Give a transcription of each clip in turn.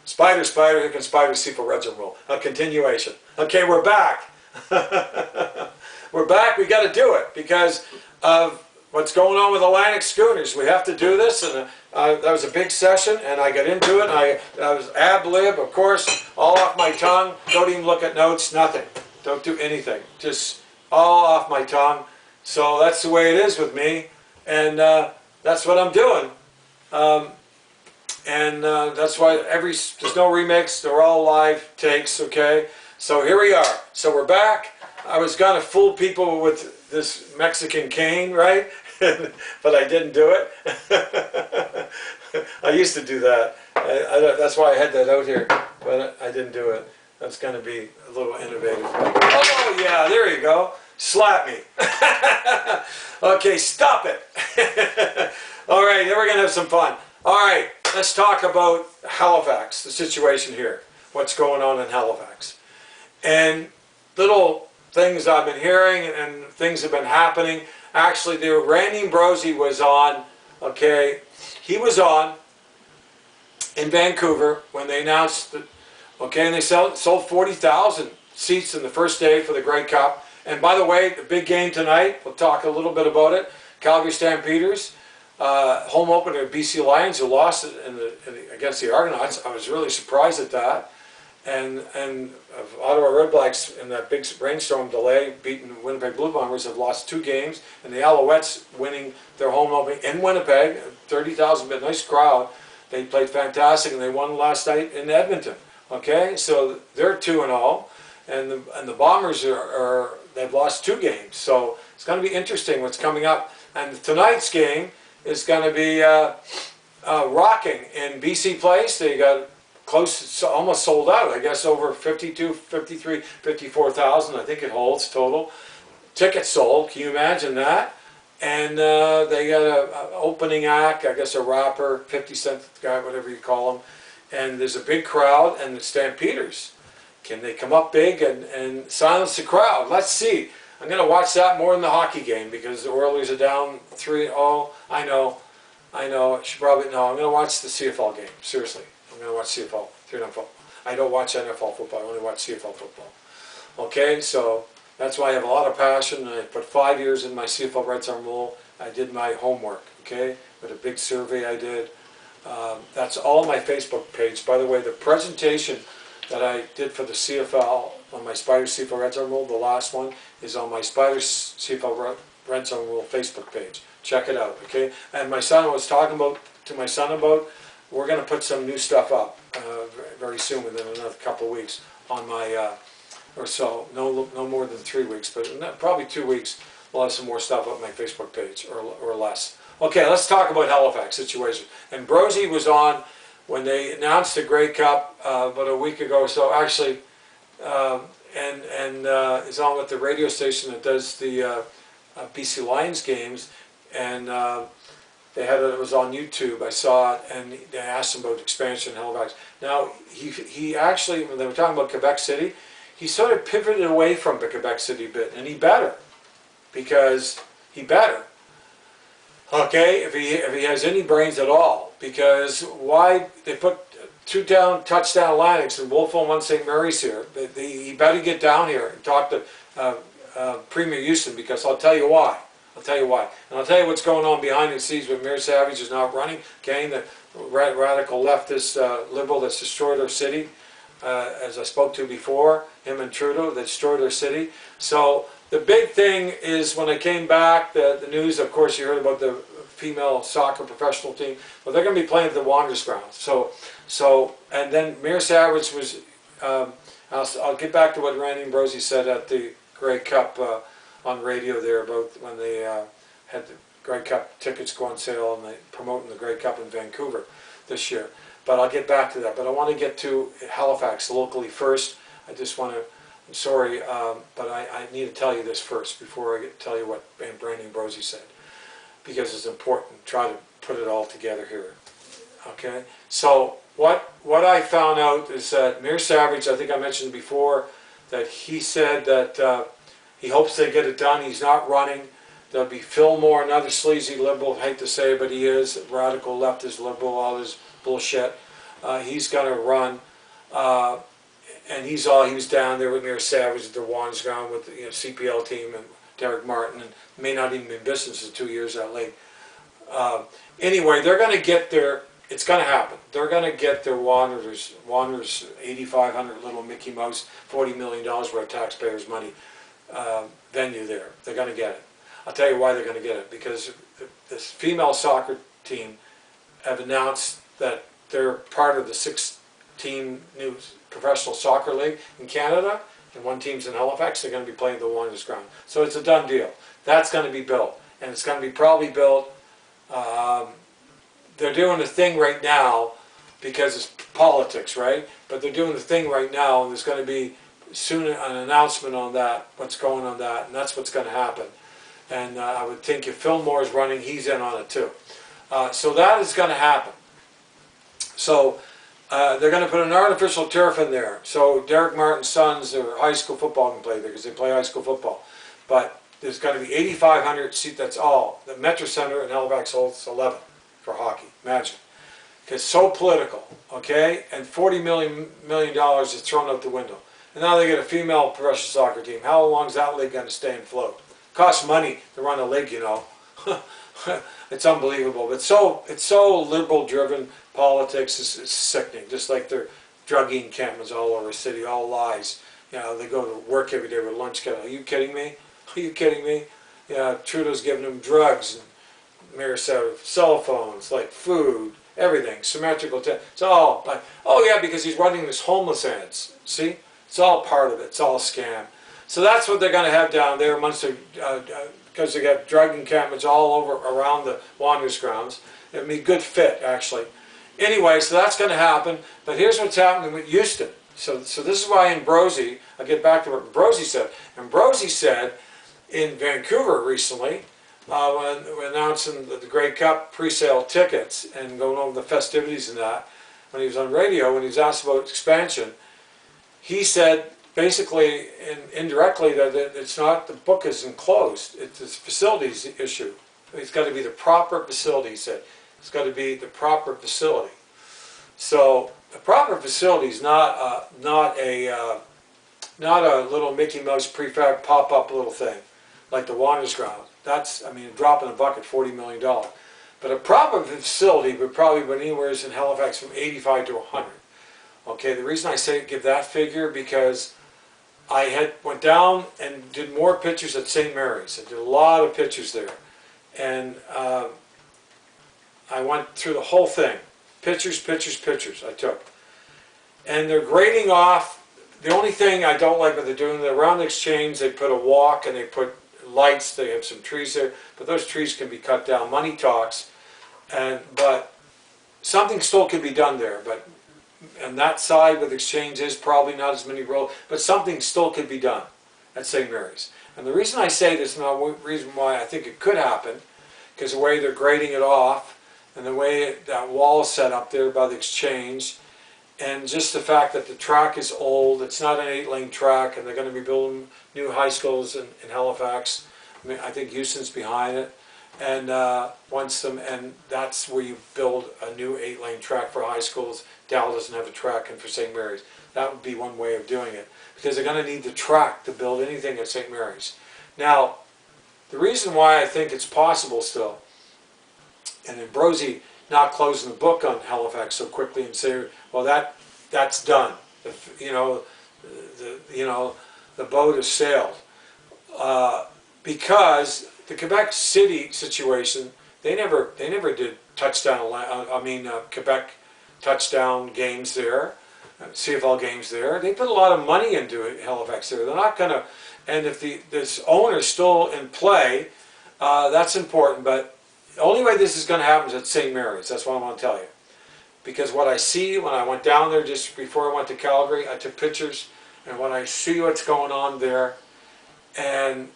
Spider, who can spider CFL Red Zone rule? A continuation. Okay, we're back. We're back. We got to do it because of what's going on with Atlantic Schooners. We have to do this, and that was a big session, and I got into it. And I was ad lib, of course, all off my tongue. Don't even look at notes. Nothing. Don't do anything. Just all off my tongue. So that's the way it is with me, and that's what I'm doing. That's why there's no remix, they're all live takes, okay? So here we are. So we're back. I was going to fool people with this Mexican cane, right? But I didn't do it. I used to do that. That's why I had that out here, but I didn't do it. That's going to be a little innovative. Oh yeah, there you go. Slap me. Okay, stop it. All right, then we're going to have some fun. All right, let's talk about Halifax, the situation here. What's going on in Halifax. And little things I've been hearing and things have been happening. Actually, Randy Ambrosie was on, okay, he was on in Vancouver when they announced that, okay, and they sold 40,000 seats in the first day for the Grey Cup. And by the way, the big game tonight, we'll talk a little bit about it, Calgary Stampeders. Home opener BC Lions, who lost against the Argonauts. I was really surprised at that. And Ottawa Redblacks in that big rainstorm delay, beating Winnipeg Blue Bombers, have lost 2 games. And the Alouettes winning their home opening in Winnipeg, 30,000, but nice crowd. They played fantastic, and they won last night in Edmonton. Okay, so they're 2-0, and the Bombers they've lost 2 games. So it's going to be interesting what's coming up. And tonight's game is going to be rocking in BC Place. They got close, almost sold out. I guess over 52, 53, 54,000. I think it holds total. Tickets sold. Can you imagine that? And they got an opening act. I guess a rapper, 50 Cent guy, whatever you call him. And there's a big crowd. And the Stampeders, can they come up big and silence the crowd? Let's see. I'm going to watch that more than the hockey game because the Oilers are down 3-0. I know. I should probably know. I'm going to watch the CFL game. Seriously. I'm going to watch CFL. 3-0 football. I don't watch NFL football. I only watch CFL football. Okay, so that's why I have a lot of passion. I put 5 years in my CFL Red Zone rule. I did my homework, okay, with a big survey I did. That's all on my Facebook page. By the way, the presentation that I did for the CFL on my SPYDER CFL Red Zone rule, the last one, is on my SPYDER CFL Red Zone rule Facebook page. Check it out, okay? And my son, I was talking to my son about, we're going to put some new stuff up very soon, within another couple of weeks, on my, or so, no more than 3 weeks, but probably 2 weeks, we'll have some more stuff up on my Facebook page, or less. Okay, let's talk about Halifax situation. And Ambrosie was on when they announced the Grey Cup about a week ago, so actually, is on with the radio station that does the BC Lions games, and it was on YouTube. I saw it, and they asked him about expansion in Halifax. Now, he actually, when they were talking about Quebec City, he sort of pivoted away from the Quebec City bit, and he better, because he better. Okay, if he has any brains at all, because why they put 2 touchdown Atlantics and Wolfville, 1 St. Mary's here. He better get down here and talk to Premier Houston, because I'll tell you why. I'll tell you why. And I'll tell you what's going on behind the scenes with Mayor Savage is not running. Okay, the radical leftist liberal that's destroyed our city, as I spoke to before, him and Trudeau, that destroyed our city. So the big thing is when I came back, the news, of course, you heard about the female soccer professional team. Well, they're going to be playing at the Wanderers grounds. So, and then Mayor Savage was, I'll get back to what Randy Ambrosie said at the Grey Cup on radio there about when they had the Grey Cup tickets go on sale and they promoting the Grey Cup in Vancouver this year. But I'll get back to that. But I want to get to Halifax locally first. I just want to, I'm sorry, but I need to tell you this first before I tell you what Randy Ambrosie said, because it's important. Try to put it all together here. Okay? So what I found out is that Mayor Savage, I think I mentioned before, that he said that he hopes they get it done. He's not running. There'll be Phil Moore, another sleazy liberal, I hate to say it, but he is, radical leftist liberal, all this bullshit. He's going to run, and he was down there with Mayor Savage at the Wanderers ground with the CPL team and Derek Martin, and may not even be in business for 2 years that late. Anyway, they're going to get their, it's going to happen. They're going to get their Wanderers 8,500 little Mickey Mouse, $40 million worth of taxpayers' money venue there. They're going to get it. I'll tell you why they're going to get it. Because this female soccer team have announced that they're part of the 6-team new professional soccer league in Canada, and 1 team's in Halifax. They're going to be playing the Wanderers ground. So it's a done deal. That's going to be built. And it's going to be probably built. They're doing a thing right now because it's politics, right? But they're doing the thing right now, and there's going to be soon an announcement on that, what's going on that, and that's what's going to happen. And I would think if Fillmore is running, he's in on it too. So that is going to happen. So they're going to put an artificial turf in there. So Derek Martin's sons, their high school football can play there because they play high school football. But there's going to be 8,500 seats, that's all. The Metro Center in Halifax holds 11 for hockey, imagine. It's so political, okay? And $40 million is thrown out the window. And now they get a female professional soccer team. How long is that league going to stay afloat? Costs money to run a league, you know. It's unbelievable. But it's so liberal-driven politics. It's sickening. Just like their drug encampments all over the city, all lies. You know, they go to work every day with lunch. Are you kidding me? Are you kidding me? Yeah, Trudeau's giving them drugs, and Mayor said cell phones, like food, everything, symmetrical. It's all like, oh yeah, because he's running this homeless ads. See, it's all part of it. It's all a scam. So that's what they're going to have down there, because they got drug encampments all over around the Wanderers grounds. It'll be a good fit, actually. Anyway, so that's going to happen. But here's what's happening with Houston. So this is why Ambrosi, I'll get back to what Ambrosi said. Ambrosi said in Vancouver recently, when announcing the Grey Cup pre-sale tickets and going over the festivities and that, when he was on radio, when he was asked about expansion, he said basically and indirectly that it's not, the book isn't closed. It's a facilities issue. It's got to be the proper facility, he said. It's got to be the proper facility. So the proper facility is not a little Mickey Mouse prefab pop-up little thing like the Wanderers ground. That's, I mean, a drop in the bucket, $40 million. But a proper facility would probably be anywhere in Halifax from 85 to 100. Okay, the reason I say give that figure because I went down and did more pictures at St. Mary's. I did a lot of pictures there. And I went through the whole thing. Pictures I took. And they're grading off. The only thing I don't like what they're doing, around the exchange, they put a walk and they put lights, they have some trees there, but those trees can be cut down. Money talks. But something still could be done there. But and that side with exchange is probably not as many roads, but something still could be done at St. Mary's. And the reason I say this, and the reason why I think it could happen, because the way they're grading it off, and the way that wall is set up there by the exchange, and just the fact that the track is old, it's not an 8-lane track, and they're going to be building new high schools in Halifax. I mean, I think Houston's behind it, and and that's where you build a new 8-lane track for high schools. Dow doesn't have a track, and for St. Mary's, that would be one way of doing it, because they're going to need the track to build anything at St. Mary's. Now, the reason why I think it's possible still, and Ambrosi not closing the book on Halifax so quickly and say, well, that's done. The boat has sailed, because the Quebec City situation, they never did touchdown. Quebec touchdown games there, CFL games there. They put a lot of money into it, Halifax there. They're not going to, and if this owner's still in play, that's important. But the only way this is going to happen is at St. Mary's. That's what I want to tell you. Because what I see when I went down there just before I went to Calgary, I took pictures, and when I see what's going on there, and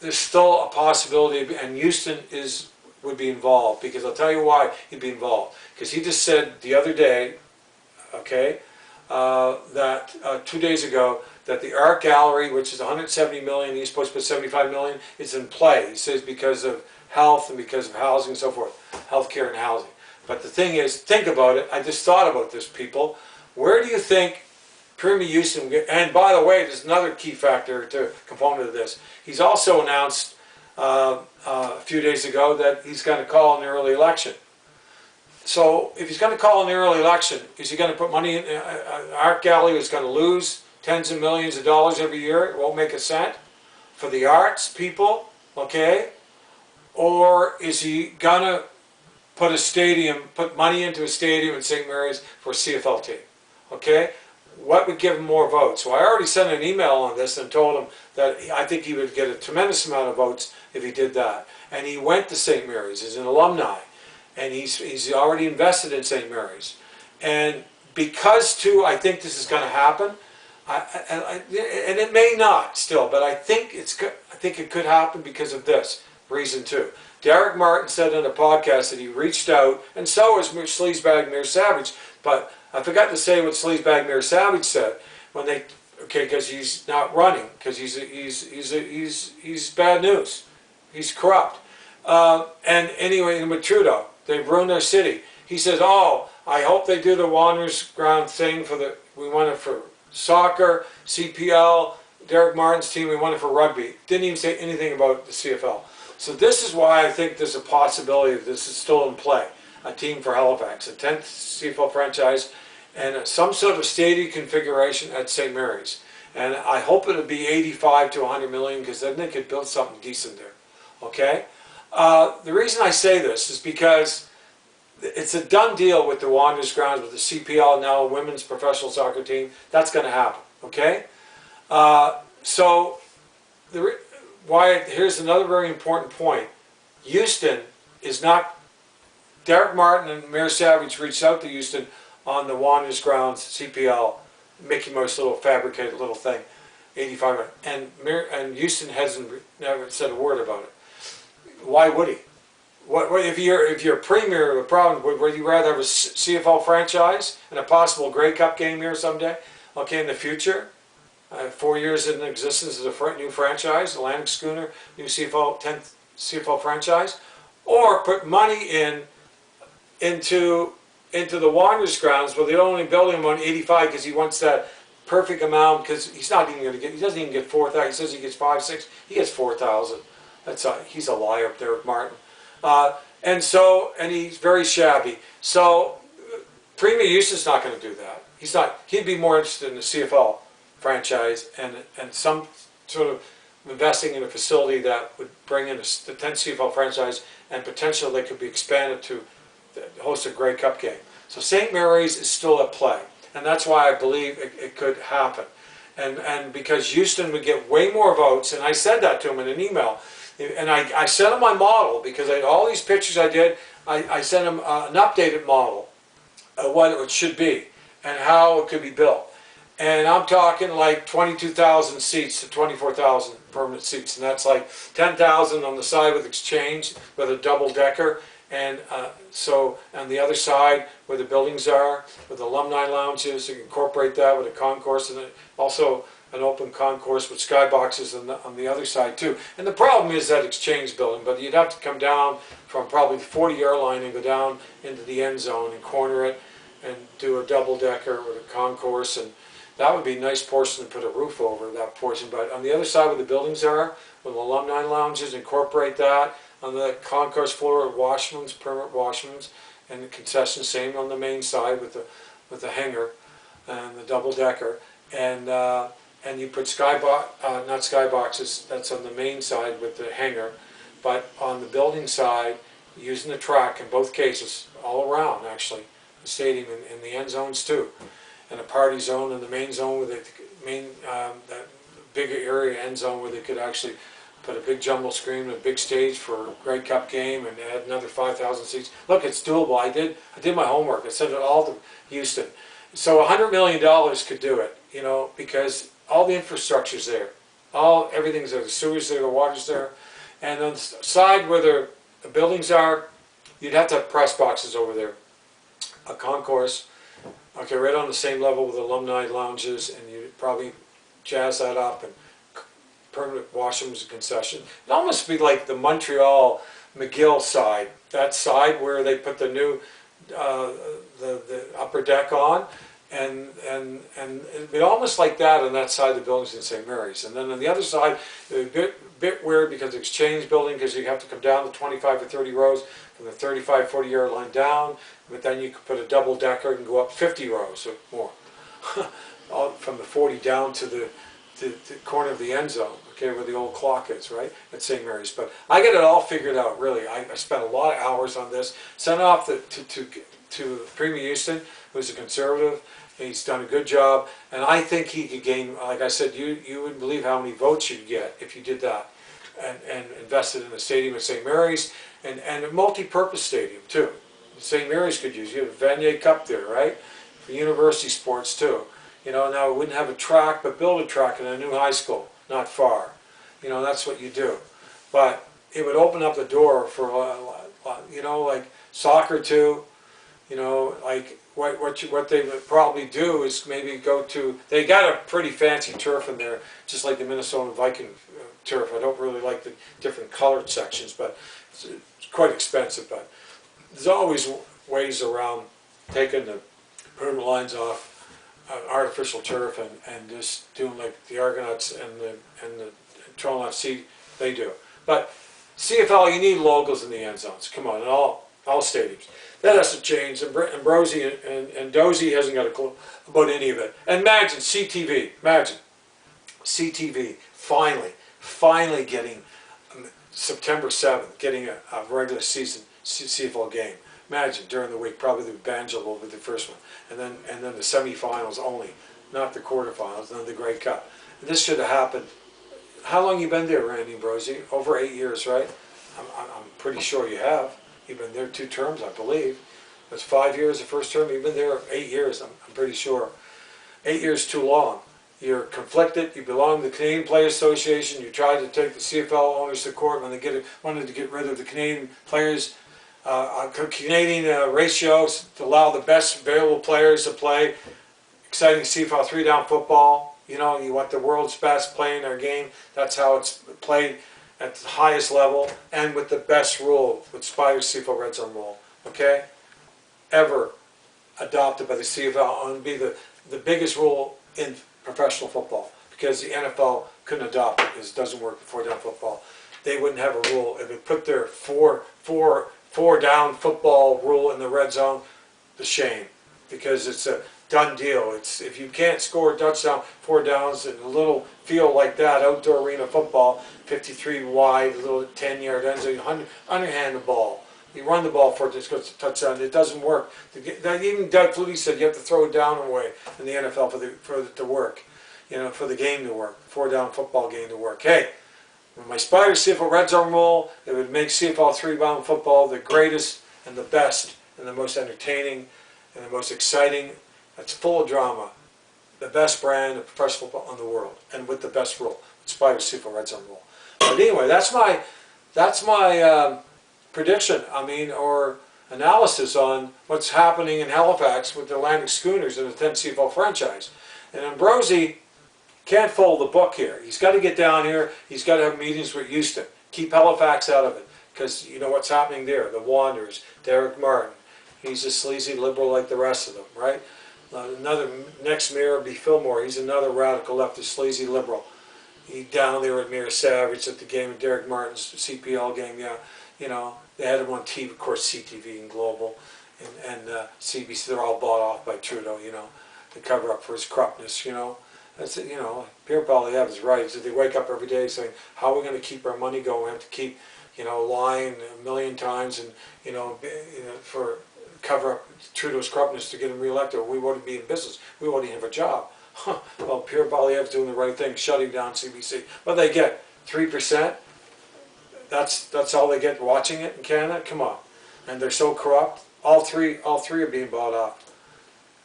there's still a possibility, and Houston would be involved, because I'll tell you why he'd be involved. Because he just said the other day, okay, that 2 days ago, that the art gallery, which is $170 million, he's supposed to put $75 million, is in play. He says because of health and because of housing and so forth, healthcare and housing. But the thing is, think about it. I just thought about this, people. Where do you think Premier Houston, and by the way, there's another key factor to component of this. He's also announced a few days ago that he's going to call an early election. So if he's going to call an early election, is he going to put money in an art gallery is going to lose tens of millions of dollars every year? It won't make a cent for the arts people, okay? Or is he going to put money into a stadium in St. Mary's for a CFL team, okay? What would give him more votes? Well, I already sent an email on this and told him that I think he would get a tremendous amount of votes if he did that. And he went to St. Mary's as an alumni, and he's already invested in St. Mary's. And because, too, I think this is going to happen, and it may not still, but I think it could happen because of this reason, too. Derek Martin said in a podcast that he reached out, and so has Sleazebag Mayor Savage, but I forgot to say what Sleazebag Mayor Savage said when they, okay, because he's not running, because he's bad news, he's corrupt, and anyway, and with Trudeau, they've ruined their city. He says, "Oh, I hope they do the Wanderers Ground thing we want it for soccer, CPL, Derek Martin's team, we want it for rugby." Didn't even say anything about the CFL. So this is why I think there's a possibility that this is still in play. A team for Halifax, a 10th CFL franchise, and some sort of stadium configuration at St. Mary's. And I hope it'll be 85 to 100 million, because then they could build something decent there. Okay? The reason I say this is because it's a done deal with the Wanderers Grounds, with the CPL, now a women's professional soccer team. That's going to happen. Okay? So here's another very important point. Houston is not. Derek Martin and Mayor Savage reached out to Houston on the Wanderers Grounds CPL Mickey Mouse little fabricated little thing, 85, and Houston hasn't never said a word about it. Why would he? What if you're a premier of a province, would you rather have a CFL franchise and a possible Grey Cup game here someday? Okay, in the future, 4 years in existence as a new franchise, Atlantic Schooner, new CFL 10th CFL franchise, or put money into the Wanderers Grounds, where they're only building him on 85 because he wants that perfect amount, because he's not even going to get, he doesn't even get 4,000. He says he gets 5, 6, he gets 4,000. He's a liar up there with Martin. And he's very shabby. So Premier Houston's not going to do that. He'd be more interested in the CFL franchise and some sort of investing in a facility that would bring in the 10th CFL franchise, and potentially they could be expanded to host a Grey Cup game. So St. Mary's is still at play, and that's why I believe it could happen. And because Houston would get way more votes, and I said that to him in an email, and I sent him my model, because all these pictures I did, I sent him an updated model of what it should be and how it could be built. And I'm talking like 22,000 seats to 24,000 permanent seats, and that's like 10,000 on the side with exchange, with a double-decker, and so on the other side where the buildings are, with alumni lounges, you can incorporate that with a concourse, and also an open concourse with skyboxes on the other side too. And the problem is that exchange building, but you'd have to come down from probably the 40-yard line and go down into the end zone and corner it and do a double-decker with a concourse, and that would be a nice portion to put a roof over that portion. But on the other side where the buildings are, with alumni lounges, incorporate that. On the concourse floor, washrooms, permanent washrooms, and the concession, same on the main side with the hangar and the double-decker. And you put not skyboxes, that's on the main side with the hangar, but on the building side, using the track in both cases, all around actually, the stadium and the end zones too, and a party zone in the main zone with that bigger area end zone where they could actually put a big jumbo screen and a big stage for a Grey Cup game and add another 5,000 seats. Look, it's doable. I did my homework. I sent it all to Houston. So $100 million could do it, because all the infrastructure's there. Everything's there. The sewer's there, the water's there. And on the side where the buildings are, you'd have to have press boxes over there. A concourse, okay, right on the same level with alumni lounges, and you'd probably jazz that up, and permanent washrooms and concession. It'd almost be like the Montreal McGill side, that side where they put the new uh, the upper deck on, and it'd be almost like that on that side of the buildings in St. Mary's. And then on the other side, it'd be a bit weird because it's exchange building, because you have to come down the 25 or 30 rows from the 35, 40 yard line down, but then you could put a double decker and go up 50 rows or more. All from the 40 down to the corner of the end zone, okay, where the old clock is, right, at St. Mary's. But I got it all figured out, really. I spent a lot of hours on this. Sent off to Premier Houston, who's a conservative. He's done a good job, and I think he could gain, like I said, you wouldn't believe how many votes you'd get if you did that, and invested in a stadium at St. Mary's, and a multi-purpose stadium, too. St. Mary's could use, you have a Vanier Cup there, right, for university sports, too. You know, now we wouldn't have a track, but build a track in a new high school, not far. You know, that's what you do. But it would open up the door for, you know, like soccer too. You know, like what they would probably do is maybe go to, they got a pretty fancy turf in there, just like the Minnesota Viking turf. I don't really like the different colored sections, but it's quite expensive. But there's always ways around taking the permanent lines off artificial turf and just doing like the Argonauts and the Toronto FC, they do. But CFL, you need logos in the end zones. Come on, in all stadiums. That has to change. And Brozy and Dozy hasn't got a clue about any of it. And imagine CTV. Imagine CTV finally getting September 7th, getting a regular season CFL game. Imagine during the week, probably the banjo will be the first one, and then the semifinals only, not the quarterfinals, and then the Grey Cup. And this should have happened. How long you been there, Randy Brozy? Over 8 years, right? I'm pretty sure you have. You've been there 2 terms, I believe. That's 5 years the first term. You've been there 8 years. I'm pretty sure. 8 years too long. You're conflicted. You belong to the Canadian Players Association. You tried to take the CFL owners to court when they wanted to get rid of the Canadian players. Canadian ratios to allow the best available players to play exciting CFL 3-down football. You know, you want the world's best playing their game. That's how it's played at the highest level, and with the best rule, with SPYDER CFL Red Zone rule, okay? Ever adopted by the CFL, and be the biggest rule in professional football, because the NFL couldn't adopt it because it doesn't work for 4-down football. They wouldn't have a rule. If they put their four-down football rule in the red zone, the shame, because it's a done deal. It's if you can't score a touchdown, 4 downs in a little field like that, outdoor arena football, 53 wide, a little 10-yard end zone, underhand the ball. You run the ball for it, just goes to touchdown. It doesn't work. Even Doug Flutie said you have to throw it down away in the NFL for it to work. You know, for the game to work, 4-down football game to work. Hey. With my SPYDER CFL Red Zone rule, it would make CFL 3-down football the greatest and the best and the most entertaining and the most exciting. It's full of drama. The best brand of professional football in the world, and with the best rule, SPYDER CFL Red Zone rule. But anyway, that's my prediction. I mean, or analysis on what's happening in Halifax with the Atlantic Schooners and the 10th CFL franchise. And Ambrosi can't fold the book here. He's got to get down here. He's got to have meetings with Houston. Keep Halifax out of it, because you know what's happening there. The Wanderers, Derek Martin. He's a sleazy liberal like the rest of them, right? Next mayor will be Fillmore. He's another radical leftist, sleazy liberal. He down there with Mayor Savage at the game of Derek Martin's CPL game. Yeah, you know they had him on TV, of course, CTV and Global, and CBC. They're all bought off by Trudeau, you know, to cover up for his corruptness, you know. That's it, you know, Pierre Poilievre is right. So they wake up every day saying, how are we going to keep our money going? We have to keep, you know, lying 1,000,000 times and, you know, for cover up Trudeau's corruptness to get him reelected. We wouldn't be in business. We wouldn't have a job. Well, Pierre Poilievre's doing the right thing, shutting down CBC. What they get? 3%? That's all they get watching it in Canada? Come on. And they're so corrupt. All three are being bought off.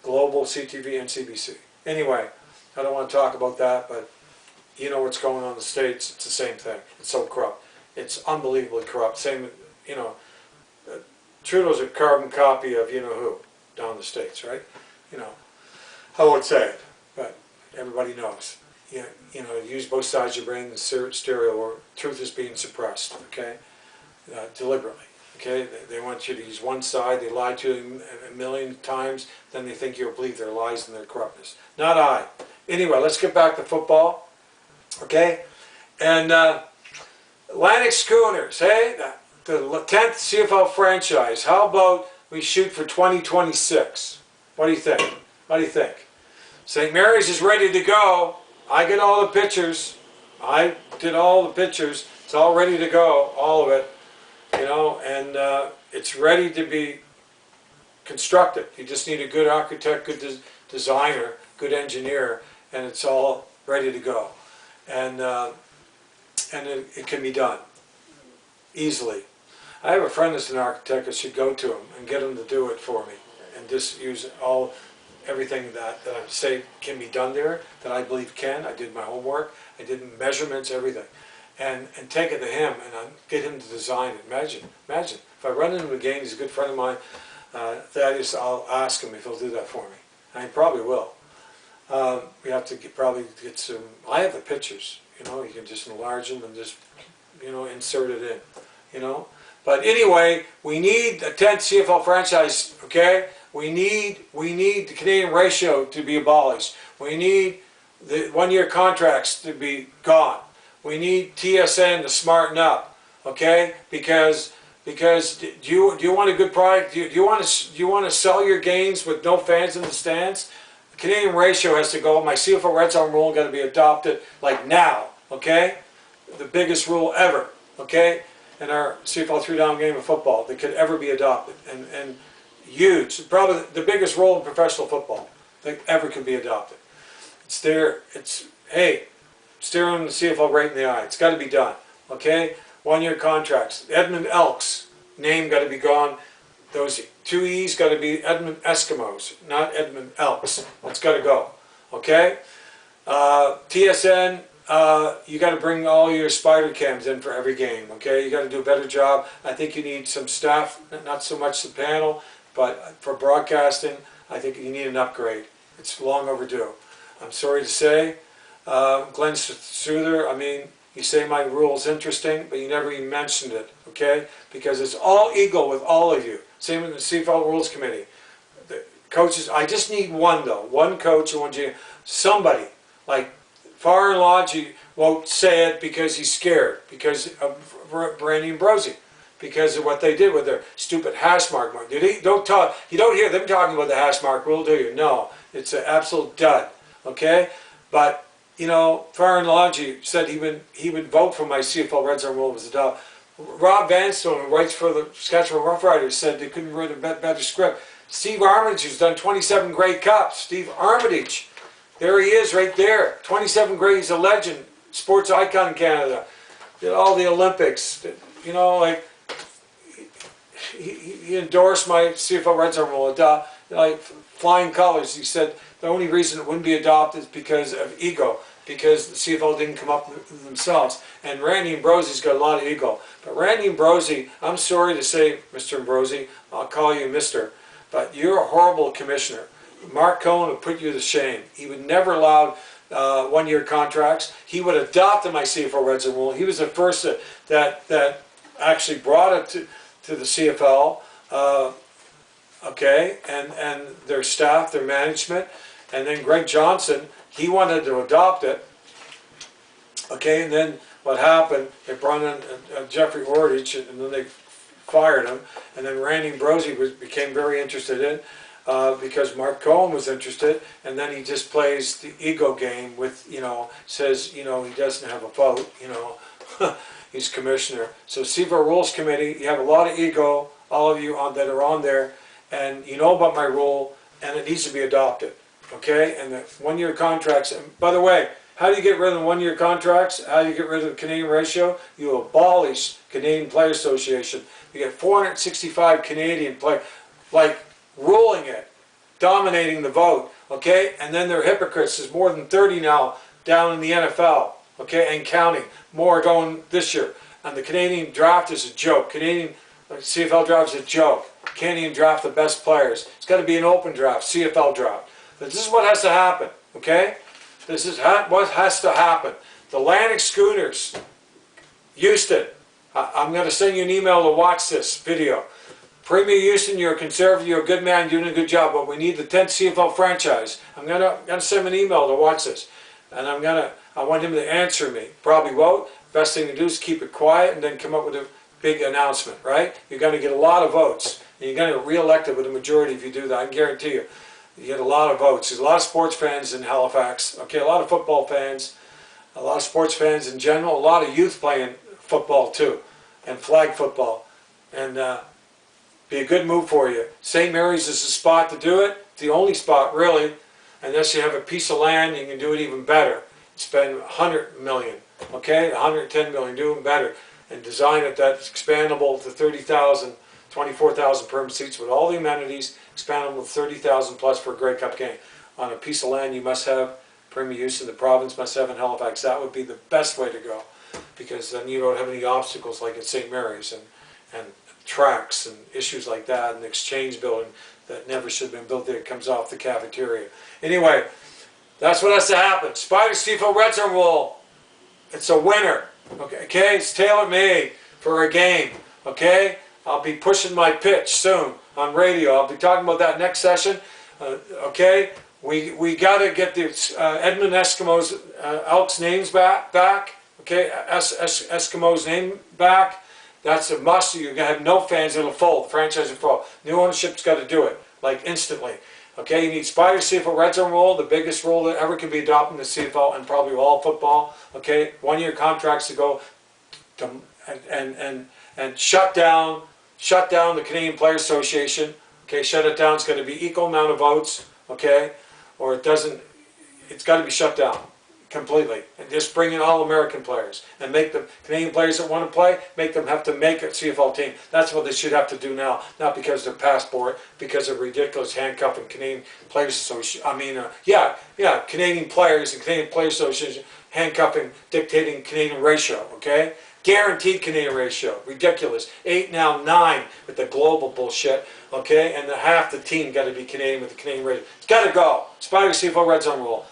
Global, CTV, and CBC. Anyway, I don't want to talk about that, but you know what's going on in the States. It's the same thing. It's so corrupt. It's unbelievably corrupt. Same, you know, Trudeau's a carbon copy of you-know-who down in the States, right? You know, I won't say it, but everybody knows. You know, use both sides of your brain in stereo, or truth is being suppressed, okay, deliberately. Okay, they want you to use one side. They lie to you a million times. Then they think you'll believe their lies and their corruptness. Not I. Anyway, let's get back to football. Okay, and Atlantic Schooners. Hey, the 10th CFL franchise. How about we shoot for 2026? What do you think? What do you think? St. Mary's is ready to go. I get all the pictures. I did all the pictures. It's all ready to go, all of it. You know, and it's ready to be constructed. You just need a good architect, good designer, good engineer, and it's all ready to go. And it can be done easily. I have a friend that's an architect. I should go to him and get him to do it for me, and just use everything that I say can be done there, that I believe can. I did my homework. I did measurements, everything. And take it to him and get him to design it. Imagine, if I run into him again, he's a good friend of mine, Thaddeus, I'll ask him if he'll do that for me. And he probably will. We have to probably get some, I have the pictures, you know, you can just enlarge them and just, you know, insert it in, you know. But anyway, we need a 10th CFL franchise, okay? We need the Canadian ratio to be abolished. We need the one-year contracts to be gone. We need TSN to smarten up, okay? Because do you want a good product? Do you want to sell your games with no fans in the stands? The Canadian ratio has to go. My CFL Red Zone rule got to be adopted like now, okay? The biggest rule ever, okay? In our CFL 3-down game of football that could ever be adopted, and huge, probably the biggest role in professional football that ever could be adopted. It's there. It's hey. Staring the CFL right in the eye. It's got to be done. Okay? One-year contracts. Edmund Elks. Name got to be gone. Those 2 E's got to be Edmund Eskimos, not Edmund Elks. That's got to go. Okay? TSN, you got to bring all your spider cams in for every game. Okay? You got to do a better job. I think you need some staff, not so much the panel, but for broadcasting, I think you need an upgrade. It's long overdue. I'm sorry to say. Glenn Souther, I mean, you say my rule's interesting, but you never even mentioned it, okay? Because it's all equal with all of you. Same with the CFL Rules Committee. The coaches, I just need one though. One coach and one GM. Somebody, like Far Lodge, won't say it because he's scared, because of Brandy and Brosie, because of what they did with their stupid hash mark. You don't hear them talking about the hash mark rule, do you? No, it's an absolute dud, okay? But you know, Farron Lodge said he would vote for my CFL Red Zone rule was adopted. Rob Vanstone, who writes for the Saskatchewan Roughriders, said they couldn't write a better script. Steve Armitage, who's done 27 Grey Cups. Steve Armitage, there he is right there. 27 Grey, he's a legend, sports icon in Canada. Did all the Olympics. You know, like, he endorsed my CFL Red Zone rule, like flying colors. He said the only reason it wouldn't be adopted is because of ego, because the CFL didn't come up with themselves. And Randy Ambrosie's got a lot of ego. But Randy Ambrosie, I'm sorry to say, Mr. Ambrosie, I'll call you Mr., but you're a horrible commissioner. Mark Cohen would put you to shame. He would never allow one-year contracts. He would adopt my CFL Red Zone rule. He was the first that actually brought it to the CFL, okay, and their staff, their management. And then Greg Johnson, he wanted to adopt it, okay, and then what happened, they brought in Jeffrey Ordich, and then they fired him, and then Randy Ambrosie became very interested in, because Mark Cohen was interested, and then he just plays the ego game with, you know, says, you know, he doesn't have a vote, you know, he's commissioner. So CFL Rules Committee, you have a lot of ego, all of you that are on there, and you know about my rule, and it needs to be adopted. Okay, and the one-year contracts. And by the way, how do you get rid of the one-year contracts? How do you get rid of the Canadian ratio? You abolish Canadian Player Association. You get 465 Canadian players, like ruling it, dominating the vote. Okay, and then they're hypocrites. There's more than 30 now down in the NFL. Okay, and counting. More going this year. And the Canadian draft is a joke. Canadian CFL draft is a joke. Can't even draft the best players. It's got to be an open draft, CFL draft. But this is what has to happen, okay? This is what has to happen. The Atlantic Schooners, Houston, I'm going to send you an email to watch this video. Premier Houston, you're a conservative, you're a good man, doing a good job, but we need the 10th CFL franchise. I'm gonna send him an email to watch this, and I want him to answer me. Probably won't. Best thing to do is keep it quiet and then come up with a big announcement, right? You're going to get a lot of votes, and you're going to get reelected with a majority if you do that. I can guarantee you. You get a lot of votes. There's a lot of sports fans in Halifax, okay, a lot of football fans, a lot of sports fans in general, a lot of youth playing football too, and flag football, and be a good move for you. St. Mary's is the spot to do it. It's the only spot, really, unless you have a piece of land, you can do it even better. Spend $100 million, okay, $110 million, do it better, and design it that's expandable to 30,000, 24,000 permanent seats with all the amenities, expandable to 30,000 plus for a Grey Cup game. On a piece of land you must have, Premier Houston, the province must have in Halifax. That would be the best way to go, because then you don't have any obstacles like at St. Mary's and tracks and issues like that, and the exchange building that never should have been built there. It comes off the cafeteria. Anyway, that's what has to happen. Spider CFL Red Zone Rule. It's a winner. Okay, it's tailor-made for a game. Okay, I'll be pushing my pitch soon on radio. I'll be talking about that next session. Okay, we got to get the Edmund Eskimos Elks names back. Okay, Eskimos name back. That's a must. You're going to have no fans, it'll fold. The franchise will fold. New ownership's got to do it, like instantly. Okay, you need Spider CFL Red Zone Rule, the biggest rule that ever can be adopted in the CFL and probably all football. Okay, 1-year contracts to go to, and shut down the Canadian Players Association. Okay, shut it down. It's going to be equal amount of votes. Okay, or it doesn't. It's got to be shut down completely, and just bring in all American players and make the Canadian players that want to play, make them have to make a CFL team. That's what they should have to do now, not because of their passport, because of ridiculous handcuffing Canadian Players Association. I mean, Canadian players and Canadian Players Association handcuffing, dictating Canadian ratio. Okay, guaranteed Canadian ratio, ridiculous. 8 now 9 with the global bullshit. Okay, and half the team got to be Canadian with the Canadian ratio. It's got to go. Spider CFL Red Zone Rule.